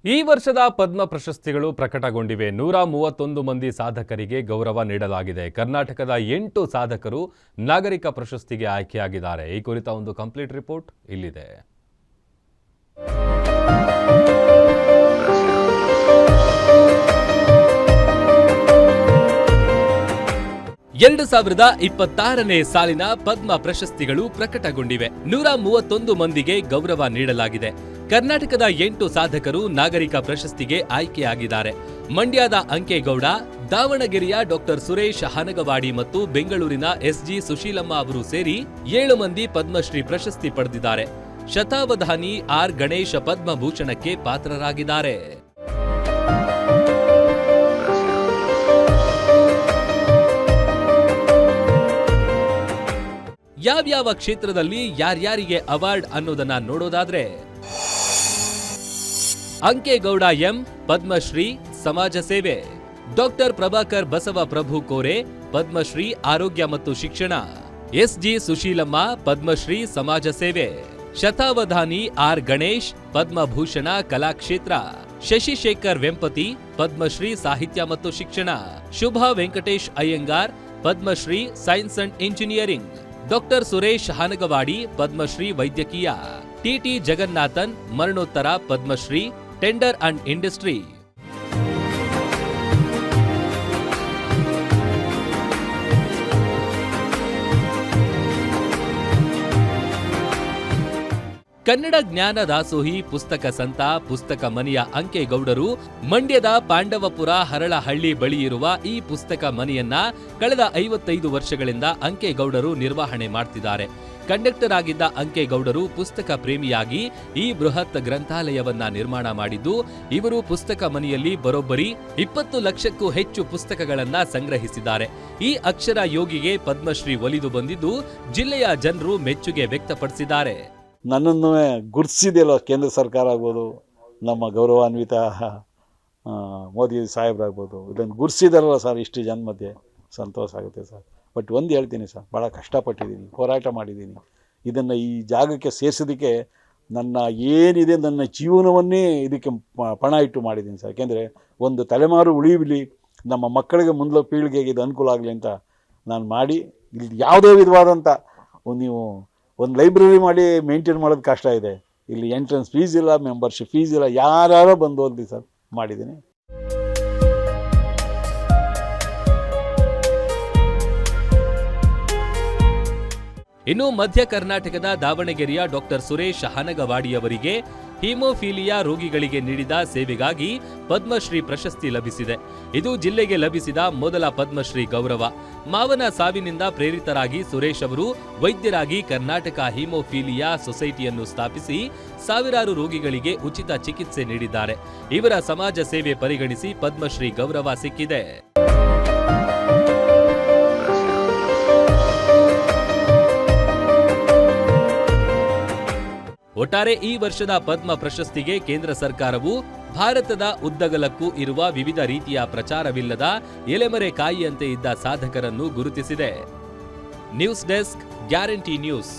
ಈ ವರ್ಷದ ಪದ್ಮ ಪ್ರಶಸ್ತಿಗಳು ಪ್ರಕಟಗೊಂಡಿವೆ. 131 ಮಂದಿ ಸಾಧಕರಿಗೆ ಗೌರವ ನೀಡಲಾಗಿದೆ. ಕರ್ನಾಟಕದ 8 ಸಾಧಕರು ನಾಗರಿಕ ಪ್ರಶಸ್ತಿಗೆ ಆಯ್ಕೆಯಾಗಿದ್ದಾರೆ. ಈ ಕುರಿತ ಒಂದು ಕಂಪ್ಲೀಟ್ ರಿಪೋರ್ಟ್ ಇಲ್ಲಿದೆ. ಎರಡು 2026ನೇ ಸಾಲಿನ ಪದ್ಮ ಪ್ರಶಸ್ತಿಗಳು ಪ್ರಕಟಗೊಂಡಿವೆ. 131 ಮಂದಿಗೆ ಗೌರವ ನೀಡಲಾಗಿದೆ. ಕರ್ನಾಟಕದ 8 ಸಾಧಕರು ನಾಗರಿಕ ಪ್ರಶಸ್ತಿಗೆ ಆಯ್ಕೆಯಾಗಿದ್ದಾರೆ. ಮಂಡ್ಯದ ಅಂಕೇಗೌಡ, ದಾವಣಗೆರೆಯ ಡಾಕ್ಟರ್ ಸುರೇಶ್ ಹನಗವಾಡಿ ಮತ್ತು ಬೆಂಗಳೂರಿನ ಎಸ್ಜಿ ಸುಶೀಲಮ್ಮ ಅವರು ಸೇರಿ 7 ಮಂದಿ ಪದ್ಮಶ್ರೀ ಪ್ರಶಸ್ತಿ ಪಡೆದಿದ್ದಾರೆ. ಶತಾವಧಾನಿ ಆರ್ ಗಣೇಶ ಪದ್ಮಭೂಷಣಕ್ಕೆ ಪಾತ್ರರಾಗಿದ್ದಾರೆ. ಯಾವ್ಯಾವ ಕ್ಷೇತ್ರದಲ್ಲಿ ಯಾರ್ಯಾರಿಗೆ ಅವಾರ್ಡ್ ಅನ್ನೋದನ್ನ ನೋಡೋದಾದ್ರೆ, ಅಂಕೇಗೌಡ ಎಂ ಪದ್ಮಶ್ರೀ ಸಮಾಜ ಸೇವೆ, ಡಾಕ್ಟರ್ ಪ್ರಭಾಕರ್ ಬಸವ ಪ್ರಭು ಕೋರೆ ಪದ್ಮಶ್ರೀ ಆರೋಗ್ಯ ಮತ್ತು ಶಿಕ್ಷಣ, ಎಸ್ಜಿ ಸುಶೀಲಮ್ಮ ಪದ್ಮಶ್ರೀ ಸಮಾಜ ಸೇವೆ, ಶತಾವಧಾನಿ ಆರ್ ಗಣೇಶ್ ಪದ್ಮಭೂಷಣ ಕಲಾಕ್ಷೇತ್ರ, ಶಶಿಶೇಖರ್ ವೆಂಪತಿ ಪದ್ಮಶ್ರೀ ಸಾಹಿತ್ಯ ಮತ್ತು ಶಿಕ್ಷಣ, Shubha Venkatesh Iyengar Padmashri science and engineering, doctor Suresh Hanagavadi Padmashri ವೈದ್ಯಕೀಯ, ಟಿಟಿ ಜಗನ್ನಾಥನ್ ಮರಣೋತ್ತರ Padmashri tender and industry. Kannada ಜ್ಞಾನ ದಾಸೋಹಿ ಪುಸ್ತಕ ಸಂತ ಪುಸ್ತಕ ಮನೆಯ ಅಂಕೇಗೌಡರು ಮಂಡ್ಯದ ಪಾಂಡವಪುರ ಹರಳಹಳ್ಳಿ ಬಳಿ ಇರುವ ಈ ಪುಸ್ತಕ ಮನೆಯನ್ನ ಕಳೆದ 55 ವರ್ಷಗಳಿಂದ ಅಂಕೇಗೌಡರು ನಿರ್ವಹಣೆ ಮಾಡ್ತಿದ್ದಾರೆ. ಕಂಡಕ್ಟರ್ ಆಗಿದ್ದ ಅಂಕೇಗೌಡರು ಪುಸ್ತಕ ಪ್ರೇಮಿಯಾಗಿ ಈ ಬೃಹತ್ ಗ್ರಂಥಾಲಯವನ್ನ ನಿರ್ಮಾಣ ಮಾಡಿದ್ದು, ಇವರು ಪುಸ್ತಕ ಮನೆಯಲ್ಲಿ ಬರೋಬ್ಬರಿ 20 ಲಕ್ಷಕ್ಕೂ ಹೆಚ್ಚು ಪುಸ್ತಕಗಳನ್ನ ಸಂಗ್ರಹಿಸಿದ್ದಾರೆ. ಈ ಅಕ್ಷರ ಯೋಗಿಗೆ ಪದ್ಮಶ್ರೀ ಒಲಿದು ಬಂದಿದ್ದು ಜಿಲ್ಲೆಯ ಜನರು ಮೆಚ್ಚುಗೆ ವ್ಯಕ್ತಪಡಿಸಿದ್ದಾರೆ. ನನ್ನನ್ನು ಗುರುತಿಸಿದೆಯಲ್ಲ ಕೇಂದ್ರ ಸರ್ಕಾರ ಆಗ್ಬೋದು, ನಮ್ಮ ಗೌರವಾನ್ವಿತ ಮೋದಿ ಸಾಹೇಬ್ರಾಗ್ಬೋದು, ಇದನ್ನು ಗುರುತಿಸಿದಾರಲ್ಲ ಸರ್, ಇಷ್ಟು ಜನ ಮಧ್ಯೆ ಸಂತೋಷ ಆಗುತ್ತೆ ಸರ್. ಬಟ್ ಒಂದು ಹೇಳ್ತೀನಿ ಸರ್, ಭಾಳ ಕಷ್ಟಪಟ್ಟಿದ್ದೀನಿ, ಹೋರಾಟ ಮಾಡಿದ್ದೀನಿ. ಇದನ್ನು ಈ ಜಾಗಕ್ಕೆ ಸೇರಿಸೋದಕ್ಕೆ ನನ್ನ ಏನಿದೆ ನನ್ನ ಜೀವನವನ್ನೇ ಇದಕ್ಕೆ ಪಣ ಇಟ್ಟು ಮಾಡಿದ್ದೀನಿ ಸರ್. ಯಾಕೆಂದರೆ ಒಂದು ತಲೆಮಾರು ಉಳಿಯಲಿ, ನಮ್ಮ ಮಕ್ಕಳಿಗೆ ಮುಂದೆ ಪೀಳಿಗೆಗೆ ಇದು ಅನುಕೂಲ ಆಗಲಿ ಅಂತ ನಾನು ಮಾಡಿ, ಇಲ್ಲಿ ಯಾವುದೇ ವಿಧವಾದಂಥ ನೀವು ಒಂದು ಲೈಬ್ರರಿ ಮಾಡಿ ಮೇಂಟೈನ್ ಮಾಡೋದು ಕಷ್ಟ ಇದೆ. ಇಲ್ಲಿ ಎಂಟ್ರೆನ್ಸ್ ಫೀಸ್ ಇಲ್ಲ, ಮೆಂಬರ್ಶಿಪ್ ಫೀಸ್ ಇಲ್ಲ, ಯಾರು ಬಂದು ಓದಿ ಸರ್ ಮಾಡಿದ್ದೀನಿ. ಇನ್ನು ಮಧ್ಯ ಕರ್ನಾಟಕದ ದಾವಣಗೆರೆಯ ಡಾಕ್ಟರ್ ಸುರೇಶ್ ಹನಗವಾಡಿಯವರಿಗೆ ಹಿಮೋಫೀಲಿಯಾ ರೋಗಿಗಳಿಗೆ ನೀಡಿದ ಸೇವೆಗಾಗಿ ಪದ್ಮಶ್ರೀ ಪ್ರಶಸ್ತಿ ಲಭಿಸಿದೆ. ಇದು ಜಿಲ್ಲೆಗೆ ಲಭಿಸಿದ ಮೊದಲ ಪದ್ಮಶ್ರೀ ಗೌರವ. ಮಾವನ ಸಾವಿನಿಂದ ಪ್ರೇರಿತರಾಗಿ ಸುರೇಶ್ ಅವರು ವೈದ್ಯರಾಗಿ ಕರ್ನಾಟಕ ಹಿಮೋಫೀಲಿಯಾ ಸೊಸೈಟಿಯನ್ನು ಸ್ಥಾಪಿಸಿ ಸಾವಿರಾರು ರೋಗಿಗಳಿಗೆ ಉಚಿತ ಚಿಕಿತ್ಸೆ ನೀಡಿದ್ದಾರೆ. ಇವರ ಸಮಾಜ ಸೇವೆ ಪರಿಗಣಿಸಿ ಪದ್ಮಶ್ರೀ ಗೌರವ ಸಿಕ್ಕಿದೆ. ಒಟ್ಟಾರೆ ಈ ವರ್ಷದ ಪದ್ಮ ಪ್ರಶಸ್ತಿಗೆ ಕೇಂದ್ರ ಸರ್ಕಾರವು ಭಾರತದ ಉದ್ದಗಲಕ್ಕೂ ಇರುವ ವಿವಿಧ ರೀತಿಯ ಪ್ರಚಾರವಿಲ್ಲದ ಎಲೆಮರೆ ಕಾಯಿಯಂತೆ ಇದ್ದ ಸಾಧಕರನ್ನು ಗುರುತಿಸಿದೆ. News desk, guarantee news.